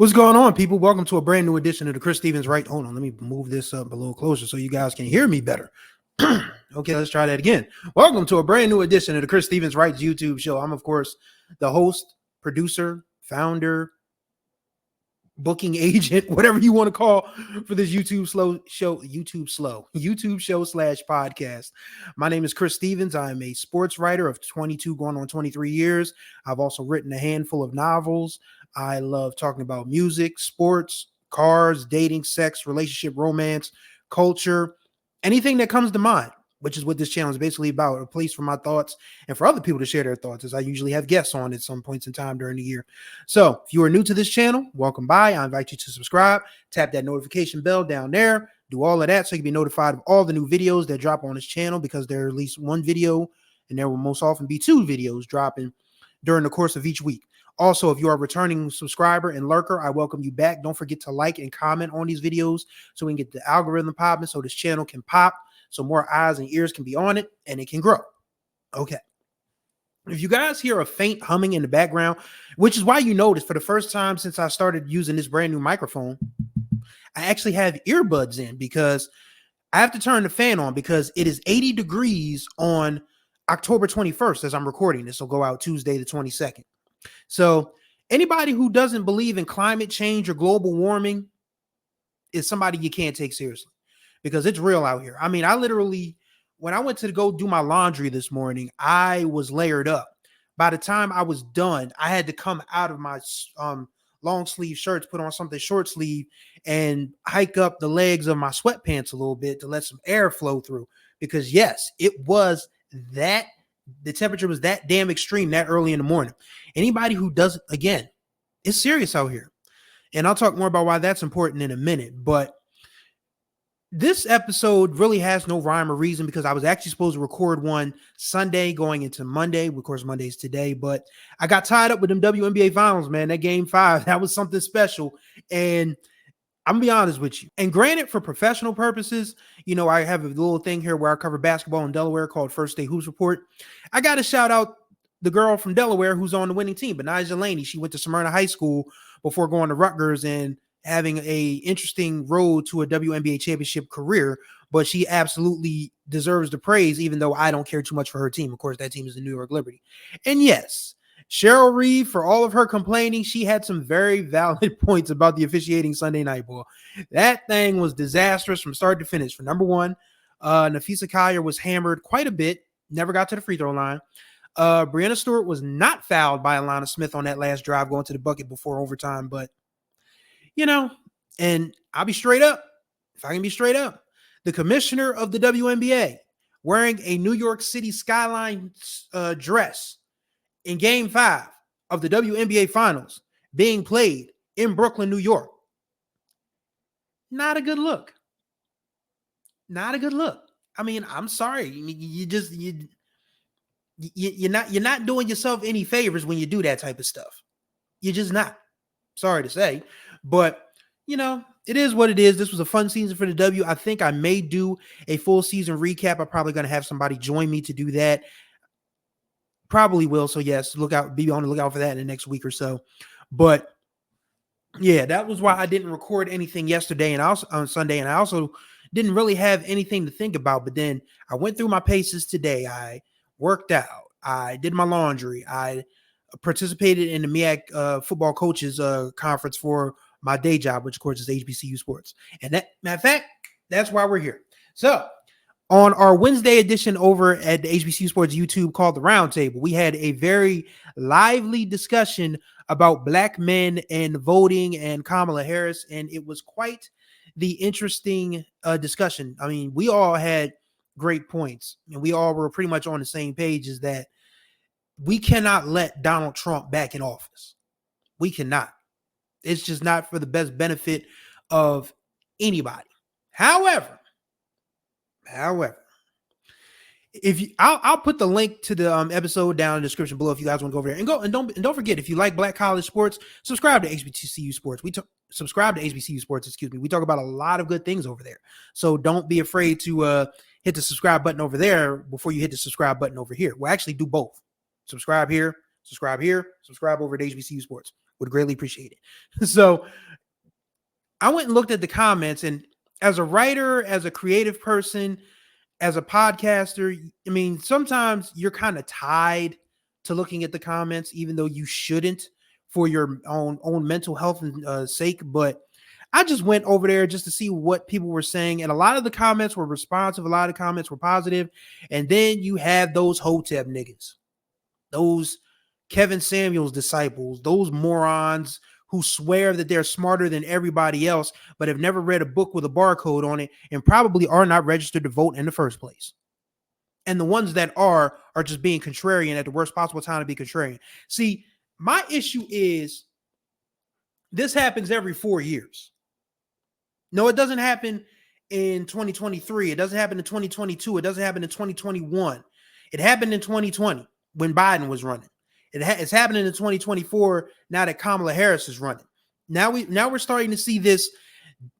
What's going on, people? Welcome to a brand new edition of the Chris Stevens Writes. Hold on, let me move this up a little closer so you guys can hear me better. Okay, let's try that again. Welcome to a brand new edition of the Chris Stevens Writes YouTube show. I'm, of course, the host, producer, founder, booking agent, whatever you want to call for this YouTube show slash podcast. My name is Chris Stevens. I'm a sports writer of 22 going on 23 years. I've also written a handful of novels. I love talking about music, sports, cars, dating, sex, relationship, romance, culture, anything that comes to mind, which is what this channel is basically about, a place for my thoughts and for other people to share their thoughts, as I usually have guests on at some points in time during the year. So if you are new to this channel, welcome by. I invite you to subscribe, tap that notification bell down there, do all of that so you can be notified of all the new videos that drop on this channel, because there are at least one video, and there will most often be two videos dropping during the course of each week. Also, if you are a returning subscriber and lurker, I welcome you back. Don't forget to like and comment on these videos so we can get the algorithm popping, so this channel can pop, so more eyes and ears can be on it and it can grow. Okay. If you guys hear a faint humming in the background, which is why you notice for the first time since I started using this brand new microphone, I actually have earbuds in because I have to turn the fan on because it is 80 degrees on October 21st as I'm recording this. Will go out Tuesday the 22nd. So anybody who doesn't believe in climate change or global warming is somebody you can't take seriously, because it's real out here. I mean, I literally, when I went to go do my laundry this morning, I was layered up. By the time I was done, I had to come out of my long sleeve shirts, put on something short sleeve, and hike up the legs of my sweatpants a little bit to let some air flow through. Because yes, the temperature was that damn extreme that early in the morning. Anybody who doesn't, again, it's serious out here. And I'll talk more about why that's important in a minute. But this episode really has no rhyme or reason, because I was actually supposed to record one Sunday going into Monday. Of course, Monday's today, but I got tied up with them WNBA finals, man. That game 5, that was something special. And I'm gonna be honest with you. And granted, for professional purposes, you know, I have a little thing here where I cover basketball in Delaware called First Day Hoops Report. I got to shout out the girl from Delaware who's on the winning team, Benijah Laney. She went to Smyrna High School before going to Rutgers and having a interesting road to a WNBA championship career, but she absolutely deserves the praise, even though I don't care too much for her team. Of course, that team is the New York Liberty. And yes, Cheryl Reeve, for all of her complaining, she had some very valid points about the officiating Sunday night, boy. That thing was disastrous from start to finish. For number one, Nafisa Collier was hammered quite a bit, never got to the free throw line. Brianna Stewart was not fouled by Alana Smith on that last drive going to the bucket before overtime, but you know, and I'll be straight up, if I can be straight up, the commissioner of the WNBA wearing a New York City skyline dress in game 5 of the WNBA finals being played in Brooklyn, New York. Not a good look. Not a good look. I mean, I'm sorry. You're not doing yourself any favors when you do that type of stuff. You're just not. Sorry to say. But, you know, it is what it is. This was a fun season for the W. I think I may do a full season recap. I'm probably going to have somebody join me to do that. Probably will. So, yes, be on the lookout for that in the next week or so. But, yeah, that was why I didn't record anything yesterday and also on Sunday. And I also didn't really have anything to think about. But then I went through my paces today. I worked out. I did my laundry. I participated in the MEAC football coaches conference for my day job, which of course is HBCU sports. And that, matter of fact, that's why we're here. So on our Wednesday edition over at the HBCU Sports YouTube called The Roundtable, we had a very lively discussion about black men and voting and Kamala Harris. And it was quite the interesting discussion. I mean, we all had great points and we all were pretty much on the same page, is that we cannot let Donald Trump back in office. We cannot. It's just not for the best benefit of anybody. However, if you, I'll put the link to the episode down in the description below if you guys want to go over there and don't forget, if you like Black college sports, subscribe to HBCU Sports. Subscribe to HBCU Sports. Excuse me. We talk about a lot of good things over there, so don't be afraid to hit the subscribe button over there before you hit the subscribe button over here. We'll actually do both. Subscribe here, subscribe over to HBCU Sports. Would greatly appreciate it. So I went and looked at the comments, and as a writer, as a creative person, as a podcaster, I mean, sometimes you're kind of tied to looking at the comments, even though you shouldn't for your own mental health and sake. But I just went over there just to see what people were saying, and a lot of the comments were responsive. A lot of comments were positive, and then you have those Hotep niggas, those Kevin Samuels disciples, those morons who swear that they're smarter than everybody else, but have never read a book with a barcode on it and probably are not registered to vote in the first place. And the ones that are just being contrarian at the worst possible time to be contrarian. See, my issue is this happens every 4 years. No, it doesn't happen in 2023. It doesn't happen in 2022. It doesn't happen in 2021. It happened in 2020 when Biden was running. It's happening in 2024 now that Kamala Harris is running. Now we're starting to see this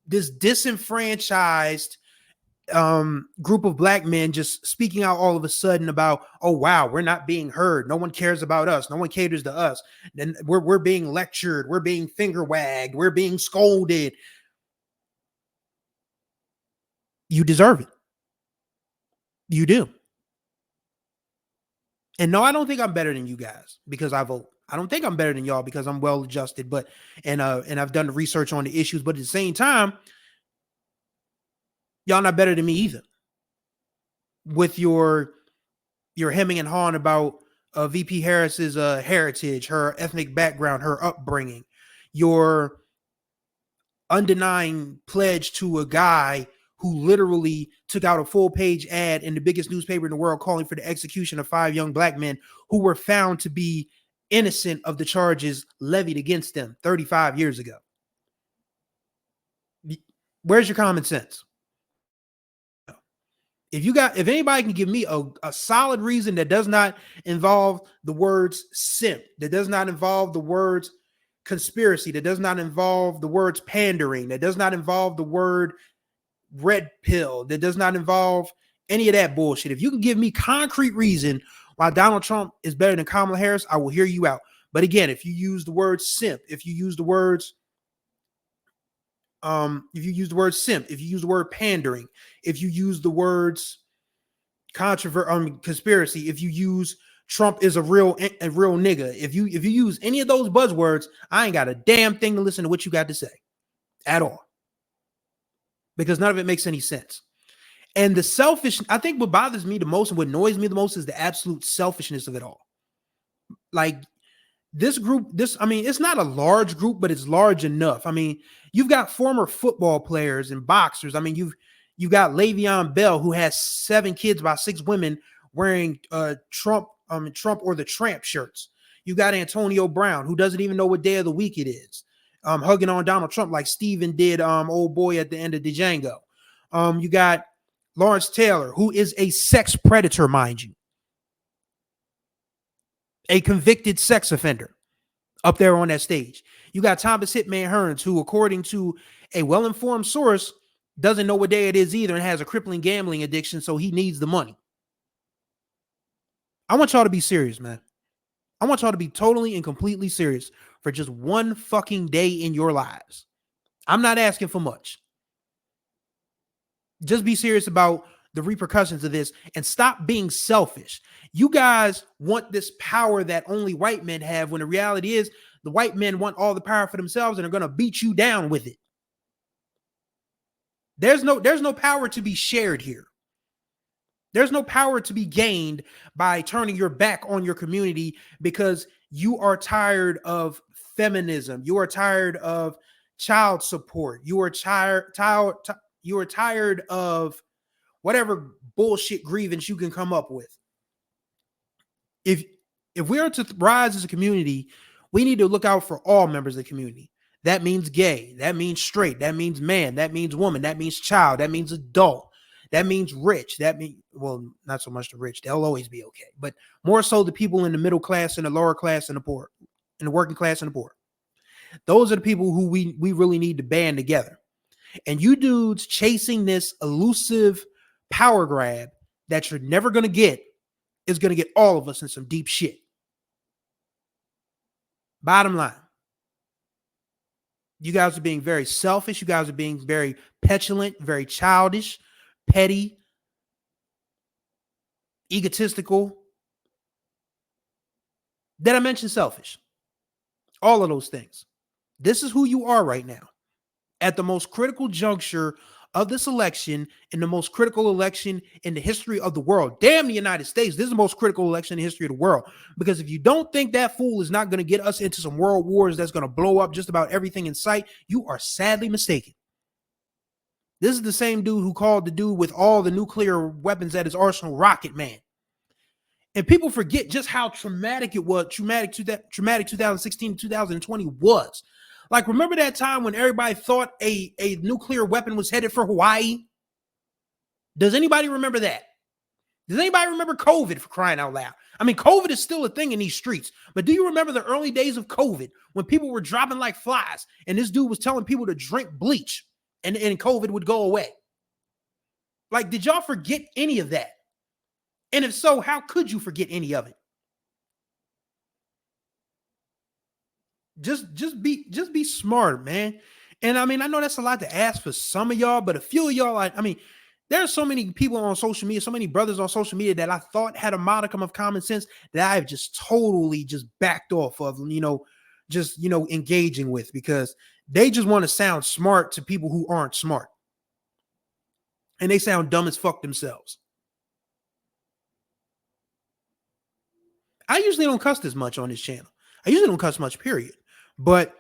disenfranchised group of black men just speaking out all of a sudden about, oh wow, we're not being heard. No one cares about us. No one caters to us. Then we're being lectured. We're being finger wagged. We're being scolded. You deserve it. You do. And no, I don't think I'm better than you guys because I vote. I don't think I'm better than y'all because I'm well adjusted, but and I've done the research on the issues, but at the same time, y'all not better than me either. With your hemming and hawing about VP Harris's heritage, her ethnic background, her upbringing, your undenying pledge to a guy who literally took out a full-page ad in the biggest newspaper in the world calling for the execution of 5 young black men who were found to be innocent of the charges levied against them 35 years ago. Where's your common sense? If anybody can give me a solid reason that does not involve the words simp, that does not involve the words conspiracy, that does not involve the words pandering, that does not involve the word red pill, that does not involve any of that bullshit. If you can give me concrete reason why Donald Trump is better than Kamala Harris, I will hear you out. But again, if you use the word simp, if you use the word simp, if you use the word pandering, if you use the words conspiracy, if you use Trump is a real nigga, if you use any of those buzzwords, I ain't got a damn thing to listen to what you got to say at all. Because none of it makes any sense. And the selfish, I think what bothers me the most and what annoys me the most is the absolute selfishness of it all. Like this group, it's not a large group, but it's large enough. I mean, you've got former football players and boxers. I mean, you've got Le'Veon Bell, who has 7 kids by 6 women wearing Trump or the Tramp shirts. You got Antonio Brown, who doesn't even know what day of the week it is. Hugging on Donald Trump like Steven did old boy at the end of Django. You got Lawrence Taylor, who is a sex predator, mind you. A convicted sex offender up there on that stage. You got Thomas Hitman Hearns, who, according to a well-informed source, doesn't know what day it is either and has a crippling gambling addiction, so he needs the money. I want y'all to be serious, man. I want y'all to be totally and completely serious for just one fucking day in your lives. I'm not asking for much. Just be serious about the repercussions of this and stop being selfish. You guys want this power that only white men have, when the reality is the white men want all the power for themselves and are going to beat you down with it. There's no power to be shared here. There's no power to be gained by turning your back on your community because you are tired of feminism. You are tired of child support. You are tired of whatever bullshit grievance you can come up with. If we are to rise as a community, we need to look out for all members of the community. That means gay. That means straight. That means man. That means woman. That means child. That means adult. That means rich. That means, well, not so much the rich. They'll always be okay. But more so the people in the middle class and the lower class and the poor, and the working class and the poor. Those are the people who we really need to band together. And you dudes chasing this elusive power grab that you're never going to get is going to get all of us in some deep shit. Bottom line, You guys are being very selfish. You guys are being very petulant, very childish, petty, egotistical. Did I mention selfish? All of those things. This is who you are right now. At the most critical juncture of this election, in the most critical election in the history of the world. Damn the United States. This is the most critical election in the history of the world. Because if you don't think that fool is not going to get us into some world wars that's going to blow up just about everything in sight, you are sadly mistaken. This is the same dude who called the dude with all the nuclear weapons at his arsenal Rocket Man. And people forget just how traumatic it was, traumatic 2016 2020 was. Like, remember that time when everybody thought a nuclear weapon was headed for Hawaii? Does anybody remember that? Does anybody remember COVID, for crying out loud? I mean, COVID is still a thing in these streets. But do you remember the early days of COVID when people were dropping like flies and this dude was telling people to drink bleach and COVID would go away? Like, did y'all forget any of that? And if so, how could you forget any of it? Just be smart, man. And I mean, I know that's a lot to ask for some of y'all, but a few of y'all, I mean, there's so many people on social media, so many brothers on social media that I thought had a modicum of common sense that I've just totally just backed off of, engaging with, because they just want to sound smart to people who aren't smart. And they sound dumb as fuck themselves. I usually don't cuss this much on this channel. I usually don't cuss much, period. But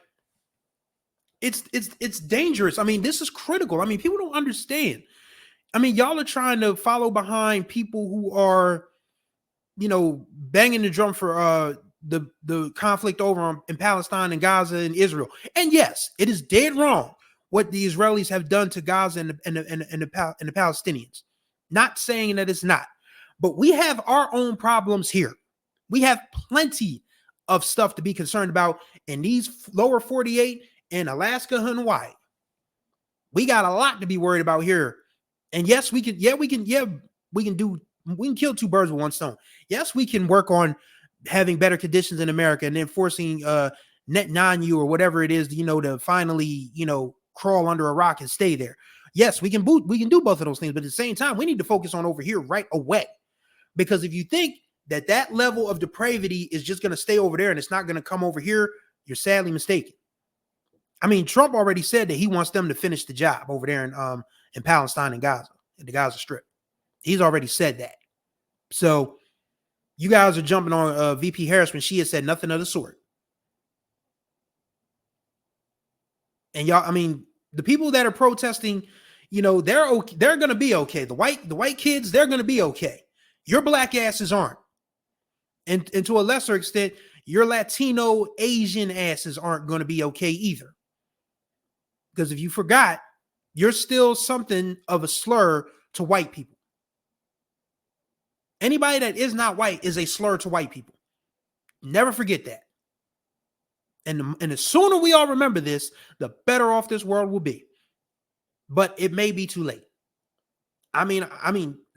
it's dangerous. I mean, this is critical. I mean, people don't understand. I mean, y'all are trying to follow behind people who are, banging the drum for the conflict over in Palestine and Gaza and Israel. And yes, it is dead wrong what the Israelis have done to Gaza and the Palestinians. Not saying that it's not, but we have our own problems here. We have plenty of stuff to be concerned about in these lower 48 and Alaska and Hawaii. We got a lot to be worried about here. And yes, we can kill two birds with one stone. Yes, we can work on having better conditions in America and then forcing Netanyahu or whatever it is, to finally, crawl under a rock and stay there. Yes, we can do both of those things, but at the same time, we need to focus on over here right away. Because if you think that level of depravity is just going to stay over there and it's not going to come over here, you're sadly mistaken. I mean, Trump already said that he wants them to finish the job over there in Palestine and Gaza, in the Gaza Strip. He's already said that. So you guys are jumping on VP Harris when she has said nothing of the sort. And y'all, I mean, the people that are protesting, they're okay. They're going to be okay. The white kids, they're going to be okay. Your black asses aren't. And to a lesser extent, your Latino, Asian asses aren't going to be okay either. Because if you forgot, you're still something of a slur to white people. Anybody that is not white is a slur to white people. Never forget that. And the sooner we all remember this, the better off this world will be. But it may be too late. I mean,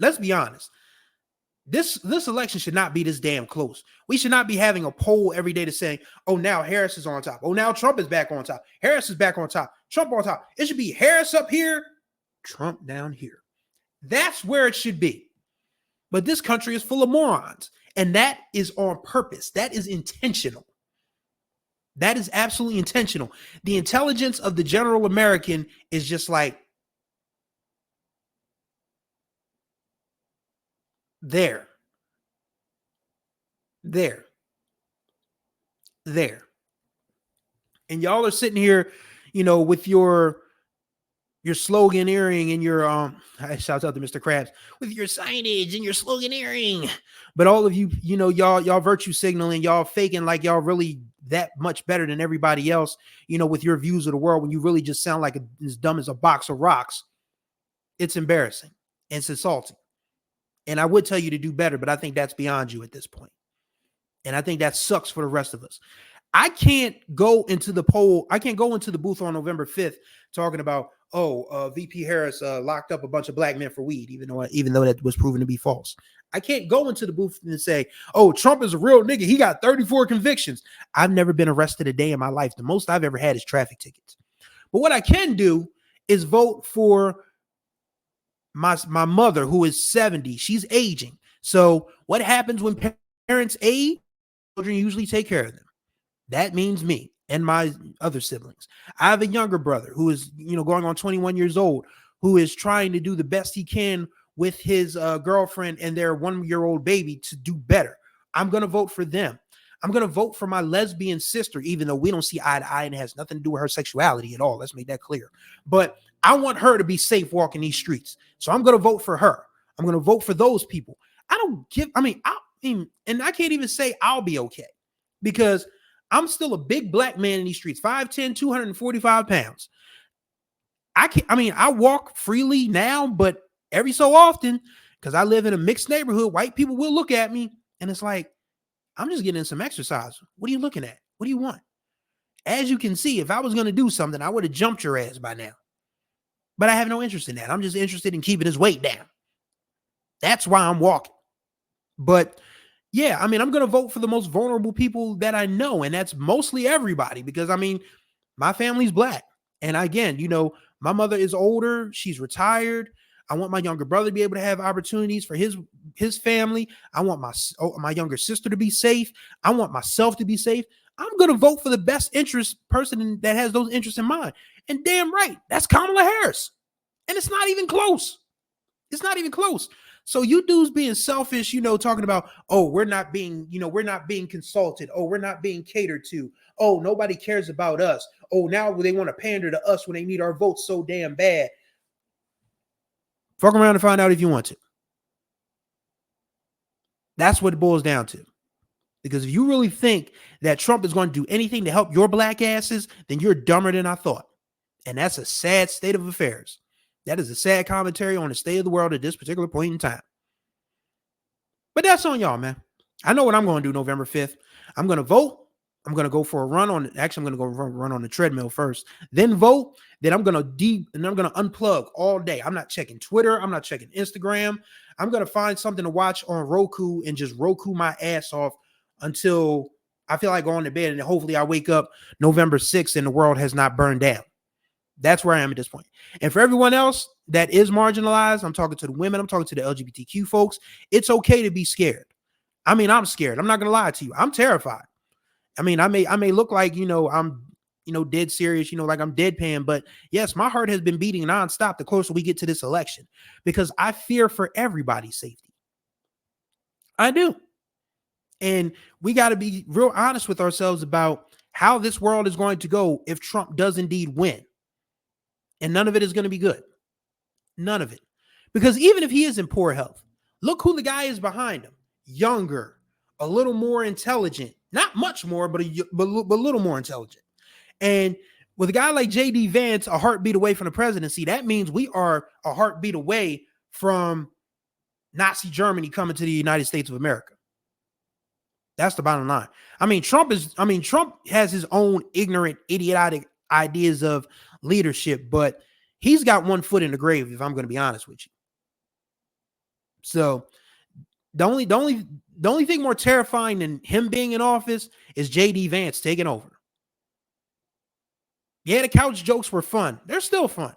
let's be honest. This election should not be this damn close. We should not be having a poll every day to say, oh, now Harris is on top. Oh, now Trump is back on top. Harris is back on top. Trump on top. It should be Harris up here, Trump down here. That's where it should be. But this country is full of morons. And that is on purpose. That is intentional. That is absolutely intentional. The intelligence of the general American is just like, there. And y'all are sitting here, with your sloganeering and your shout out to Mr. Krabs, with your signage and your sloganeering. But all of you, y'all virtue signaling, y'all faking like y'all really that much better than everybody else, with your views of the world, when you really just sound like as dumb as a box of rocks. It's embarrassing. It's insulting. And I would tell you to do better, but I think that's beyond you at this point. And I think that sucks for the rest of us. I can't go into the poll. I can't go into the booth on November 5th talking about, VP Harris locked up a bunch of black men for weed, even though that was proven to be false. I can't go into the booth and say, oh, Trump is a real nigga. He got 34 convictions. I've never been arrested a day in my life. The most I've ever had is traffic tickets. But what I can do is vote for my mother, who is 70. She's aging. So what happens when parents age? Children usually take care of them. That means me and my other siblings. I have a younger brother who is, going on 21 years old, who is trying to do the best he can with his girlfriend and their 1-year-old baby to do better. I'm going to vote for them. I'm going to vote for my lesbian sister, even though we don't see eye to eye and it has nothing to do with her sexuality at all. Let's make that clear. But I want her to be safe walking these streets. So I'm going to vote for her. I'm going to vote for those people. And I can't even say I'll be okay, because I'm still a big black man in these streets, 5'10", 245 pounds. I walk freely now, but every so often, because I live in a mixed neighborhood, white people will look at me and it's like, I'm just getting some exercise. What are you looking at? What do you want? As you can see, if I was going to do something, I would have jumped your ass by now. But I have no interest in that. I'm just interested in keeping his weight down. That's why I'm walking. But yeah, I'm going to vote for the most vulnerable people that I know. And that's mostly everybody, because my family's black. And again, my mother is older. She's retired. I want my younger brother to be able to have opportunities for his family. I want my younger sister to be safe. I want myself to be safe. I'm going to vote for the best interest person that has those interests in mind. And damn right, that's Kamala Harris. And it's not even close. It's not even close. So you dudes being selfish, talking about, oh, we're not being consulted. Oh, we're not being catered to. Oh, nobody cares about us. Oh, now they want to pander to us when they need our votes so damn bad. Fuck around and find out if you want to. That's what it boils down to. Because if you really think that Trump is going to do anything to help your black asses, then you're dumber than I thought. And that's a sad state of affairs. That is a sad commentary on the state of the world at this particular point in time. But that's on y'all, man. I know what I'm going to do November 5th. I'm going to vote. I'm going to go for a run on. Actually, I'm going to go run on the treadmill first, then vote. Then I'm going to unplug all day. I'm not checking Twitter. I'm not checking Instagram. I'm going to find something to watch on Roku and just Roku my ass off until I feel like going to bed. And hopefully I wake up November 6th and the world has not burned down. That's where I am at this point. And for everyone else that is marginalized, I'm talking to the women, I'm talking to the LGBTQ folks. It's okay to be scared. I'm scared. I'm not going to lie to you. I'm terrified. I may look like, I'm, dead serious, like I'm deadpan, but yes, my heart has been beating nonstop the closer we get to this election, because I fear for everybody's safety. I do. And we got to be real honest with ourselves about how this world is going to go if Trump does indeed win. And none of it is going to be good. None of it. Because even if he is in poor health, look who the guy is behind him. Younger, a little more intelligent. Not much more, but a little more intelligent. And with a guy like J.D. Vance, a heartbeat away from the presidency, that means we are a heartbeat away from Nazi Germany coming to the United States of America. That's the bottom line. Trump has his own ignorant, idiotic ideas of leadership, but he's got one foot in the grave, if I'm going to be honest with you. So the only thing more terrifying than him being in office is J.D. Vance taking over. Yeah, the couch jokes were fun. They're still fun.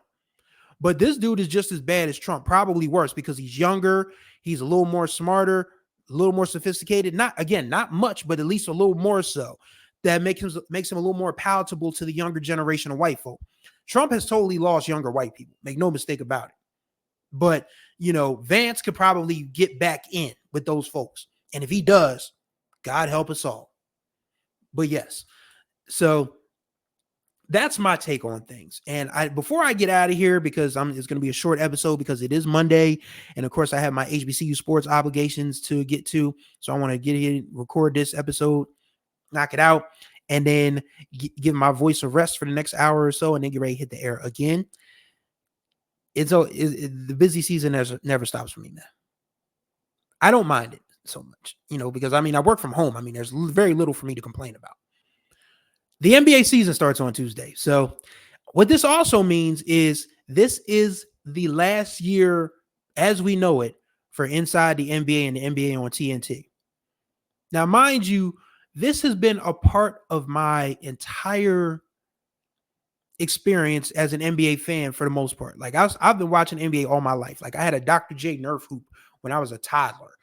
But this dude is just as bad as Trump, probably worse, because he's younger, he's a little more smarter, a little more sophisticated. Not much, but at least a little more so. That makes him a little more palatable to the younger generation of white folk. Trump has totally lost younger white people. Make no mistake about it. But, Vance could probably get back in with those folks. And if he does, God help us all. But yes, so that's my take on things. And before I get out of here, because it's going to be a short episode because it is Monday. And of course, I have my HBCU sports obligations to get to. So I want to get here, record this episode, knock it out, and then give my voice a rest for the next hour or so, and then get ready to hit the air again. The busy season never stops for me, man. I don't mind it so much, because I work from home. There's very little for me to complain about. The NBA season starts on Tuesday. So what this also means is this is the last year as we know it for Inside the NBA and the NBA on TNT. Now, mind you, this has been a part of my entire experience as an NBA fan for the most part. Like I've been watching NBA all my life. Like I had a Dr. J Nerf hoop when I was a toddler,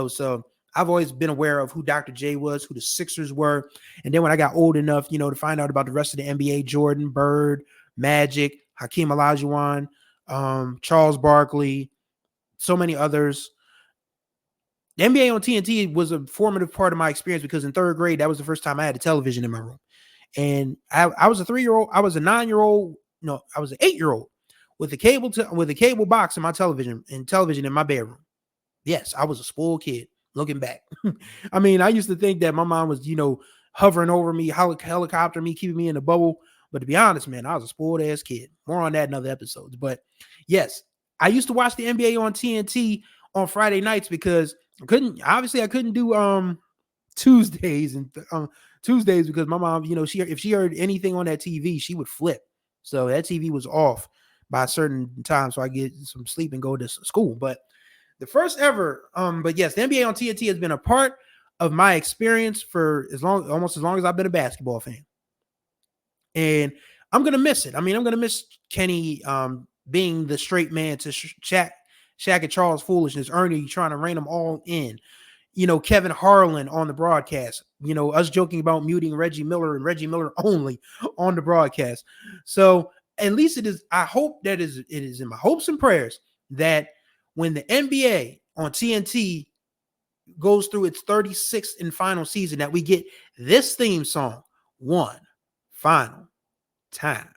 so I've always been aware of who Dr. J was, who the Sixers were. And then when I got old enough, to find out about the rest of the NBA, Jordan, Bird, Magic, Hakeem Olajuwon, Charles Barkley, so many others. The NBA on TNT was a formative part of my experience because in third grade, that was the first time I had a television in my room. And I was a 3-year-old. I was a 9-year-old. No, I was an 8-year-old with a cable box in my television in my bedroom. Yes, I was a spoiled kid looking back. I mean, I used to think that my mom was, hovering over me, helicopter me, keeping me in the bubble. But to be honest, man, I was a spoiled ass kid. More on that in other episodes. But yes, I used to watch the NBA on TNT on Friday nights because I couldn't do Tuesdays because my mom, if she heard anything on that TV, she would flip. So that TV was off by a certain time, so I get some sleep and go to school. But the first ever, but yes, the NBA on TNT has been a part of my experience for almost as long as I've been a basketball fan, and I'm gonna miss it. I mean, I'm gonna miss Kenny being the straight man to Shaq and Charles' foolishness, Ernie trying to rein them all in. Kevin Harlan on the broadcast, us joking about muting Reggie Miller and Reggie Miller only on the broadcast. So at least it is in my hopes and prayers that when the NBA on TNT goes through its 36th and final season, that we get this theme song one final time.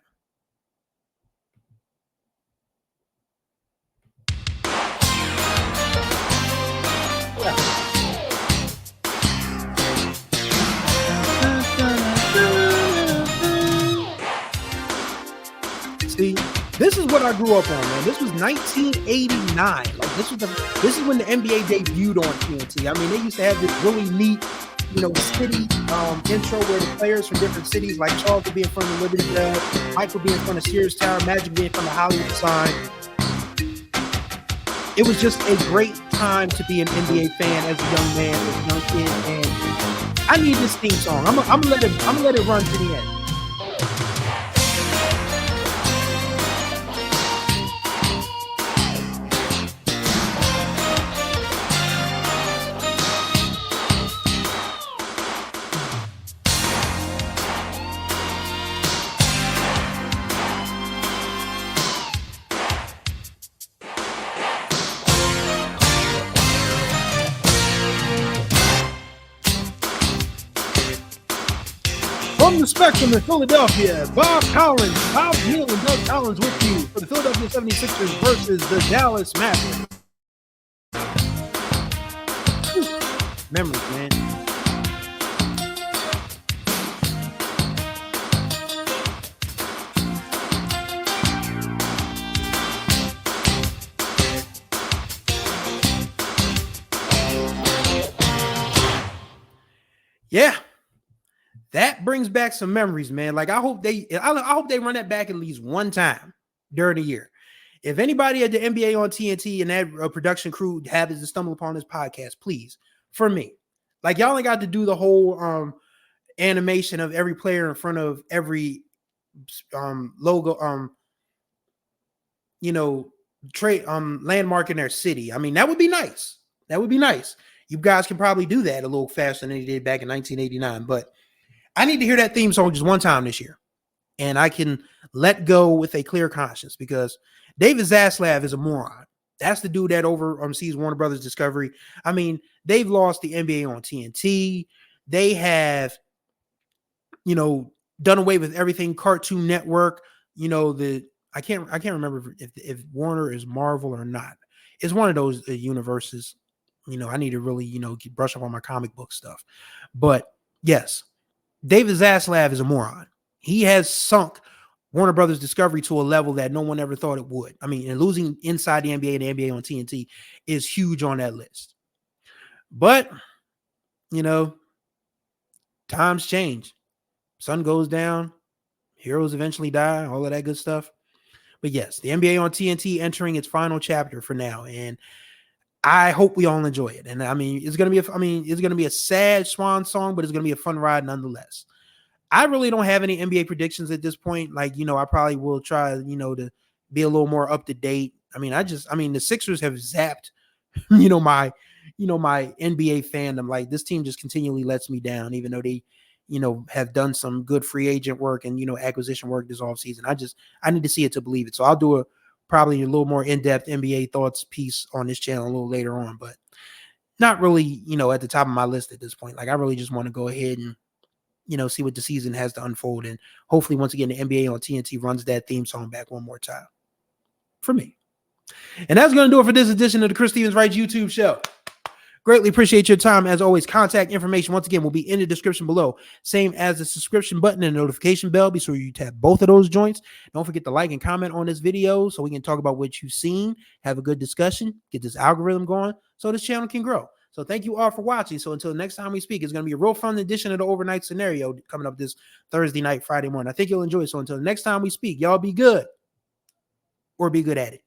See, this is what I grew up on, man. This was 1989. Like this is when the NBA debuted on TNT. I mean, they used to have this really neat, city intro where the players from different cities, like Charles would be in front of Liberty Bell, Mike would be in front of Sears Tower, Magic would be in front of Hollywood sign. It was just a great time to be an NBA fan as a young man, as a young kid, and I need this theme song. I'm gonna let it run to the end. From the Spectrum in Philadelphia, Bob Neal and Doug Collins with you for the Philadelphia 76ers versus the Dallas Mavericks. Memories, man. Yeah. That brings back some memories, man. Like I hope they run that back at least one time during the year. If anybody at the NBA on TNT and that production crew happens to stumble upon this podcast, please, for me, like y'all ain't got to do the whole animation of every player in front of every logo, landmark in their city. I mean, that would be nice. That would be nice. You guys can probably do that a little faster than they did back in 1989, but I need to hear that theme song just one time this year, and I can let go with a clear conscience because David Zaslav is a moron. That's the dude that oversees Warner Brothers Discovery. I mean, they've lost the NBA on TNT. They have, done away with everything Cartoon Network. I can't remember if Warner is Marvel or not. It's one of those universes. I need to really, brush up on my comic book stuff. But yes. David Zaslav is a moron. He has sunk Warner Brothers Discovery to a level that no one ever thought it would. I mean, and losing inside the NBA and the NBA on TNT is huge on that list. But, times change. Sun goes down. Heroes eventually die. All of that good stuff. But yes, the NBA on TNT entering its final chapter for now. And I hope we all enjoy it. And I mean, it's going to be a sad swan song, but it's going to be a fun ride nonetheless. I really don't have any NBA predictions at this point. Like, I probably will try, to be a little more up to date. I mean, the Sixers have zapped, my, my NBA fandom. Like, this team just continually lets me down, even though they, have done some good free agent work and, acquisition work this offseason. I need to see it to believe it. So I'll do probably a little more in-depth NBA thoughts piece on this channel a little later on, but not really, at the top of my list at this point. Like, I really just want to go ahead and, see what the season has to unfold. And hopefully, once again, the NBA on TNT runs that theme song back one more time for me. And that's going to do it for this edition of the Chris Stevens Writes YouTube show. Greatly appreciate your time. As always, contact information, once again, will be in the description below. Same as the subscription button and the notification bell. Be sure you tap both of those joints. Don't forget to like and comment on this video so we can talk about what you've seen, have a good discussion, get this algorithm going so this channel can grow. So thank you all for watching. So until next time we speak, it's going to be a real fun edition of the overnight scenario coming up this Thursday night, Friday morning. I think you'll enjoy it. So until next time we speak, y'all be good or be good at it.